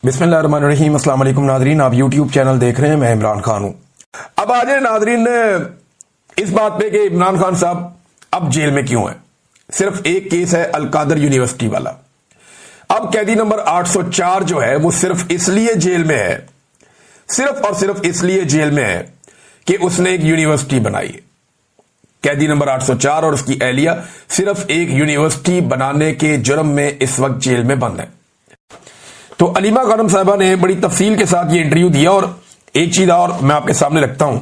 बिस्मिल्लाहिर्रहमानिर्रहीम। अस्सलाम वालेकुम नादरीन, आप यूट्यूब चैनल देख रहे हैं, मैं इमरान खान हूं। अब आ जाए नादरीन इस बात पे कि इमरान खान साहब अब जेल में क्यों है। सिर्फ एक केस है अलकादर यूनिवर्सिटी वाला। अब कैदी नंबर 804 जो है वो सिर्फ इसलिए जेल में है, सिर्फ और सिर्फ इसलिए जेल में है कि उसने एक यूनिवर्सिटी बनाई है। कैदी नंबर 804 और उसकी एहलिया सिर्फ एक यूनिवर्सिटी बनाने के जुर्म में इस वक्त जेल में बंद है। तो अलीमा खानम साहिबा ने बड़ी तफसील के साथ ये इंटरव्यू दिया, और एक चीज और मैं आपके सामने रखता हूं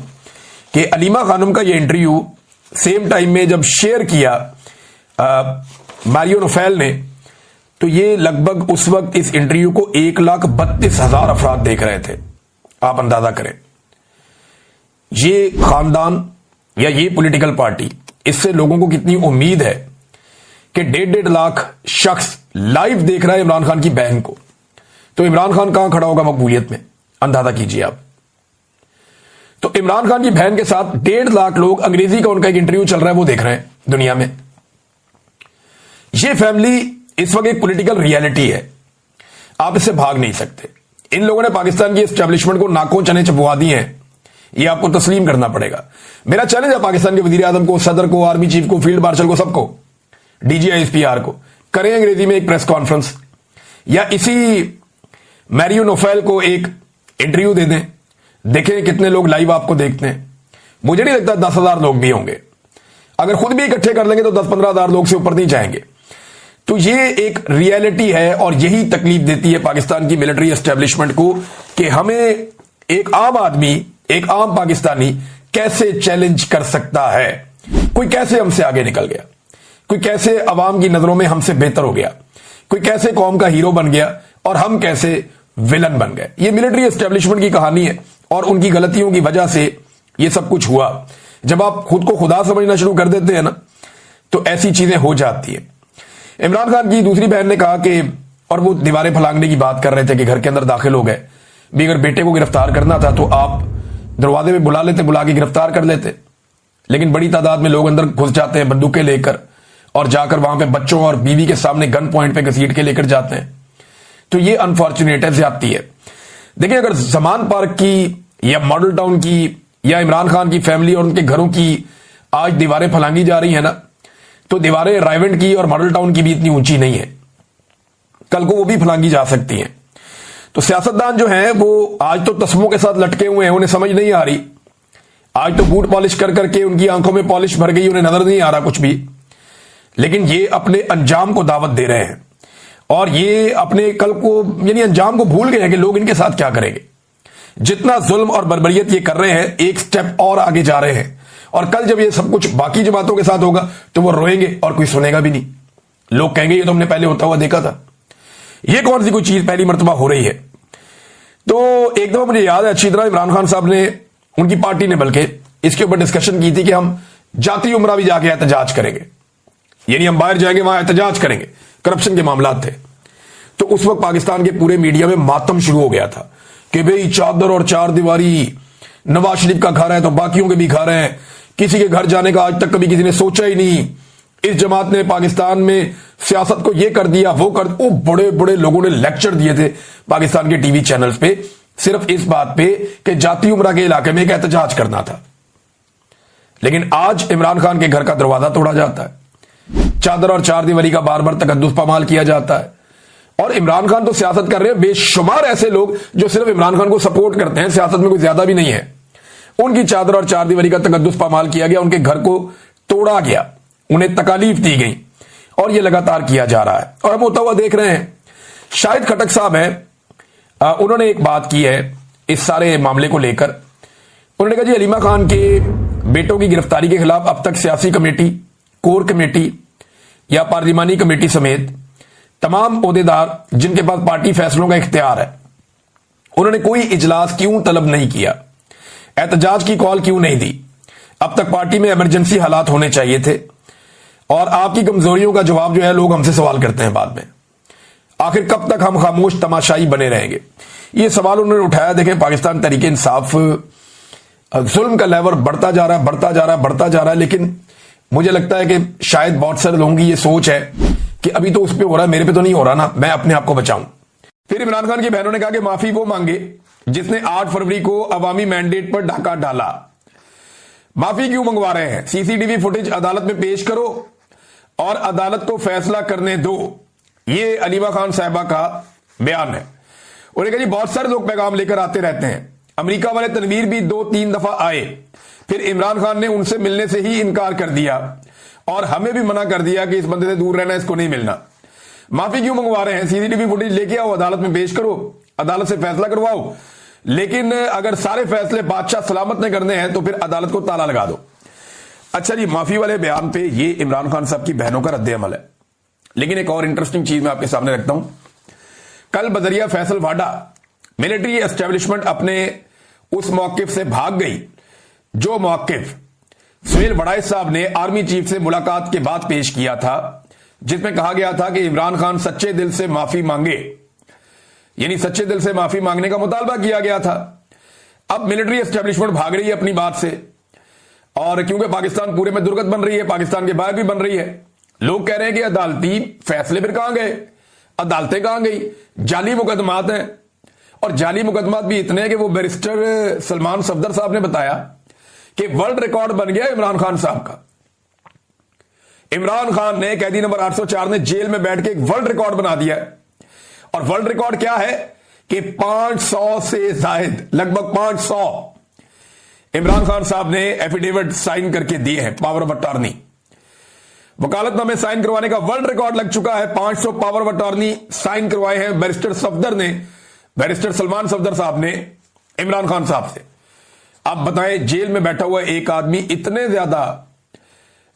कि अलीमा खानम का ये इंटरव्यू सेम टाइम में जब शेयर किया मारियो नोफेल ने, तो ये लगभग उस वक्त इस इंटरव्यू को 1,32,000 अफराद देख रहे थे। आप अंदाजा करें, ये खानदान या ये पॉलिटिकल पार्टी, इससे लोगों को कितनी उम्मीद है कि 1.5 लाख शख्स लाइव देख रहा है इमरान खान की बहन को। तो इमरान खान कहां खड़ा होगा मकबूलियत में, अंदाजा कीजिए आप। तो इमरान खान की बहन के साथ 1.5 लाख लोग, अंग्रेजी का उनका एक इंटरव्यू चल रहा है, वो देख रहे हैं दुनिया में। ये फैमिली इस वक्त एक पॉलिटिकल रियलिटी है, आप इससे भाग नहीं सकते। इन लोगों ने पाकिस्तान की एस्टेब्लिशमेंट को नाकों चने चबवा दिए हैं, ये आपको तस्लीम करना पड़ेगा। मेरा चैलेंज है पाकिस्तान के वजीर आजम को, सदर को, आर्मी चीफ को, फील्ड मार्शल को, सबको, DGISPR को, करें अंग्रेजी में एक प्रेस कॉन्फ्रेंस, या इसी मैरियो नोफेल को एक इंटरव्यू दे दें, देखें कितने लोग लाइव आपको देखते हैं। मुझे नहीं लगता 10,000 लोग भी होंगे। अगर खुद भी इकट्ठे कर लेंगे तो 10-15,000 लोग से ऊपर नहीं जाएंगे। तो ये एक रियलिटी है, और यही तकलीफ देती है पाकिस्तान की मिलिट्री एस्टेब्लिशमेंट को कि हमें एक आम आदमी, एक आम पाकिस्तानी कैसे चैलेंज कर सकता है। कोई कैसे हमसे आगे निकल गया, कोई कैसे अवाम की नजरों में हमसे बेहतर हो गया, कोई कैसे कौम का हीरो बन गया, और हम कैसे विलन बन गए। ये मिलिट्री एस्टेब्लिशमेंट की कहानी है, और उनकी गलतियों की वजह से ये सब कुछ हुआ। जब आप खुद को खुदा समझना शुरू कर देते हैं ना, तो ऐसी चीजें हो जाती है। इमरान खान की दूसरी बहन ने कहा कि, और वो दीवारें फलांगने की बात कर रहे थे कि घर के अंदर दाखिल हो गए भी, अगर बेटे को गिरफ्तार करना था तो आप दरवाजे में बुला लेते, बुला के गिरफ्तार कर लेते। लेकिन बड़ी तादाद में लोग अंदर घुस जाते हैं बंदूकें लेकर, और जाकर वहां पे बच्चों और बीवी के सामने गन पॉइंट पे घसीट के लेकर जाते हैं। तो ये अनफॉर्चुनेट है, ज्यादती है। देखिए, अगर जमान पार्क की या मॉडल टाउन की या इमरान खान की फैमिली और उनके घरों की आज दीवारें फलांगी जा रही है ना, तो दीवारें रायवेंट की और मॉडल टाउन की भी इतनी ऊंची नहीं है, कल को वो भी फलांगी जा सकती हैं। तो सियासतदान जो हैं वो आज तो तस्मों के साथ लटके हुए हैं, उन्हें समझ नहीं आ रही। आज तो बूट पॉलिश कर करके उनकी आंखों में पॉलिश भर गई, उन्हें नजर नहीं आ रहा कुछ भी। लेकिन ये अपने अंजाम को दावत दे रहे हैं, और ये अपने कल को यानी अंजाम को भूल गए हैं कि लोग इनके साथ क्या करेंगे। जितना जुल्म और बर्बरियत ये कर रहे हैं, एक स्टेप और आगे जा रहे हैं, और कल जब ये सब कुछ बाकी जमातों के साथ होगा तो वो रोएंगे और कोई सुनेगा भी नहीं। लोग कहेंगे ये तो हमने पहले होता हुआ देखा था, ये कौन सी कोई चीज पहली मर्तबा हो रही है। तो एक दफा मुझे याद है अच्छी तरह, इमरान खान साहब ने, उनकी पार्टी ने बल्कि इसके ऊपर डिस्कशन की थी कि हम जाती उमरा भी जाके एहतजाज करेंगे, यानी हम बाहर जाएंगे वहां एहतजाज करेंगे। करप्शन के मामलात थे। तो उस वक्त पाकिस्तान के पूरे मीडिया में मातम शुरू हो गया था कि भाई चादर और चार दीवारी, नवाज शरीफ का घर है तो बाकियों के भी घर हैं, किसी के घर जाने का आज तक कभी किसी ने सोचा ही नहीं। इस जमात ने पाकिस्तान में सियासत को ये कर दिया, वो कर, वो बड़े बड़े लोगों ने लेक्चर दिए थे पाकिस्तान के टीवी चैनल्स पे, सिर्फ इस बात पे कि जाती उमरा के इलाके में एक एहतजाज करना था। लेकिन आज इमरान खान के घर का दरवाजा तोड़ा जाता है, चादर और चार दीवारी का बार बार तकद्दुस पामाल किया जाता है। और इमरान खान तो सियासत कर रहे हैं, बेशुमार ऐसे लोग जो सिर्फ इमरान खान को सपोर्ट करते हैं, सियासत में कोई ज्यादा भी नहीं है, उनकी चादर और चार दीवारी का तकद्दुस पामाल किया गया, उनके घर को तोड़ा गया, उन्हें तकालीफ दी गई, और यह लगातार किया जा रहा है और हम होता हुआ देख रहे हैं। शाहिद खटक साहब हैं, उन्होंने एक बात की है इस सारे मामले को लेकर। उन्होंने कहा जी, अलीमा खान के बेटों की गिरफ्तारी के खिलाफ अब तक सियासी कमेटी, कोर कमेटी या पार्लिमानी कमेटी समेत तमाम ओहदेदार जिनके पास पार्टी फैसलों का इख्तियार है, उन्होंने कोई इजलास क्यों तलब नहीं किया, एहतजाज की कॉल क्यों नहीं दी। अब तक पार्टी में इमरजेंसी हालात होने चाहिए थे, और आपकी कमजोरियों का जवाब जो है लोग हमसे सवाल करते हैं बाद में। आखिर कब तक हम खामोश तमाशाई बने रहेंगे, ये सवाल उन्होंने उठाया। देखें, पाकिस्तान तरीके इंसाफ जुल्म का लेवल बढ़ता जा रहा है, बढ़ता जा रहा है, बढ़ता जा रहा है। लेकिन मुझे लगता है कि शायद बहुत सारे लोगों की ये सोच है कि अभी तो उस पे हो रहा है, मेरे पे तो नहीं हो रहा ना, मैं अपने आप को बचाऊं। फिर इमरान खान की बहनों ने कहा कि माफी वो मांगे जिसने 8 फरवरी को अवामी मैंडेट पर डाका डाला। माफी क्यों मंगवा रहे हैं? सीसीटीवी फुटेज अदालत में पेश करो और अदालत को फैसला करने दो। ये अलीमा खान साहिबा का बयान है। उन्होंने कहा जी बहुत सारे लोग पैगाम लेकर आते रहते हैं। अमेरिका वाले तनवीर भी 2-3 दफा आए, फिर इमरान खान ने उनसे मिलने से ही इनकार कर दिया और हमें भी मना कर दिया कि इस बंदे से दूर रहना, इसको नहीं मिलना। माफी क्यों मंगवा रहे हैं? सीसीटीवी फुटेज लेके आओ, अदालत में पेश करो, अदालत से फैसला करवाओ। लेकिन अगर सारे फैसले बादशाह सलामत ने करने हैं तो फिर अदालत को ताला लगा दो। अच्छा जी, माफी वाले बयान पे ये इमरान खान साहब की बहनों का रद्द अमल है। लेकिन एक और इंटरेस्टिंग चीज मैं आपके सामने रखता हूं। कल बजरिया फैसल वाडा मिलिट्री एस्टेब्लिशमेंट अपने उस मौकिफ से भाग गई जो मौकिफ सुहेल वड़ाई साहब ने आर्मी चीफ से मुलाकात के बाद पेश किया था, जिसमें कहा गया था कि इमरान खान सच्चे दिल से माफी मांगे, यानी सच्चे दिल से माफी मांगने का मुतालबा किया गया था। अब मिलिट्री एस्टेब्लिशमेंट भाग रही है अपनी बात से, और क्योंकि पाकिस्तान पूरे में दुर्गत बन रही है, पाकिस्तान के बाहर भी बन रही है। लोग कह रहे हैं कि अदालती फैसले फिर कहां गए, अदालतें कहां गई, जाली मुकदमात हैं। और जाली मुकदमात भी इतने हैं कि वो बैरिस्टर सलमान सफदर साहब ने बताया कि वर्ल्ड रिकॉर्ड बन गया इमरान खान साहब का। इमरान खान ने, कैदी नंबर 804 ने जेल में बैठ के एक वर्ल्ड रिकॉर्ड बना दिया है। और वर्ल्ड रिकॉर्ड क्या है कि 500 से जायद, लगभग 500 इमरान खान साहब ने एफिडेविट साइन करके दिए हैं, पावर ऑफ अटॉर्नी, वकालतनामे साइन करवाने का वर्ल्ड रिकॉर्ड लग चुका है। 500 पावर ऑफ अटॉर्नी साइन करवाए हैं बैरिस्टर सफदर ने, बैरिस्टर सलमान सफदर साहब ने इमरान खान साहब से। आप बताएं, जेल में बैठा हुआ एक आदमी इतने ज्यादा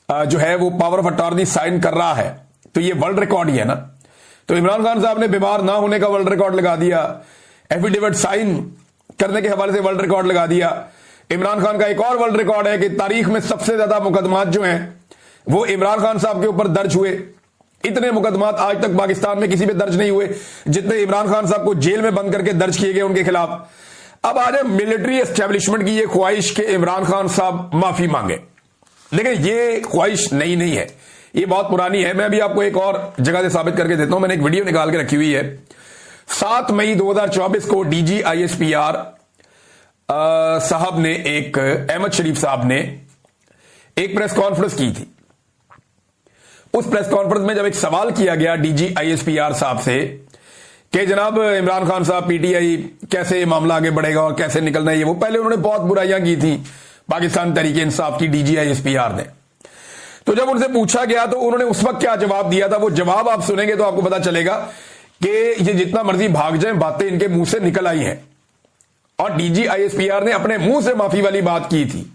जो है वो पावर ऑफ अटॉर्नी साइन कर रहा है, तो ये वर्ल्ड रिकॉर्ड ही है ना। तो इमरान खान साहब ने बीमार ना होने का वर्ल्ड रिकॉर्ड लगा दिया, एफिडेविट साइन करने के हवाले से वर्ल्ड रिकॉर्ड लगा दिया। इमरान खान का एक और वर्ल्ड रिकॉर्ड है कि तारीख में सबसे ज्यादा मुकदमात जो हैं वो इमरान खान साहब के ऊपर दर्ज हुए। इतने मुकदमात आज तक पाकिस्तान में किसी पे दर्ज नहीं हुए जितने इमरान खान साहब को जेल में बंद करके दर्ज किए गए उनके खिलाफ। अब आज मिलिट्री एस्टेब्लिशमेंट की ये ख्वाहिश के इमरान खान साहब माफी मांगे, लेकिन ये ख्वाहिश नई नहीं है, ये बहुत पुरानी है। मैं अभी आपको एक और जगह से साबित करके देता हूं। मैंने एक वीडियो निकाल के रखी हुई है। 7 मई 2024 को डीजी ISPR साहब ने, एक अहमद शरीफ साहब ने एक प्रेस कॉन्फ्रेंस की थी। उस प्रेस कॉन्फ्रेंस में जब एक सवाल किया गया डीजी ISPR साहब से कि जनाब इमरान खान साहब PTI कैसे मामला आगे बढ़ेगा और कैसे निकलना है, ये वो पहले उन्होंने बहुत बुराइयां की थी पाकिस्तान तहरीके इंसाफ की डीजी ISPR ने। तो जब उनसे पूछा गया तो उन्होंने उस वक्त क्या जवाब दिया था, वो जवाब आप सुनेंगे तो आपको पता चलेगा कि ये जितना मर्जी भाग जाए, बातें इनके मुंह से निकल आई हैं। और डीजी ISPR ने अपने मुंह से माफी वाली बात की थी।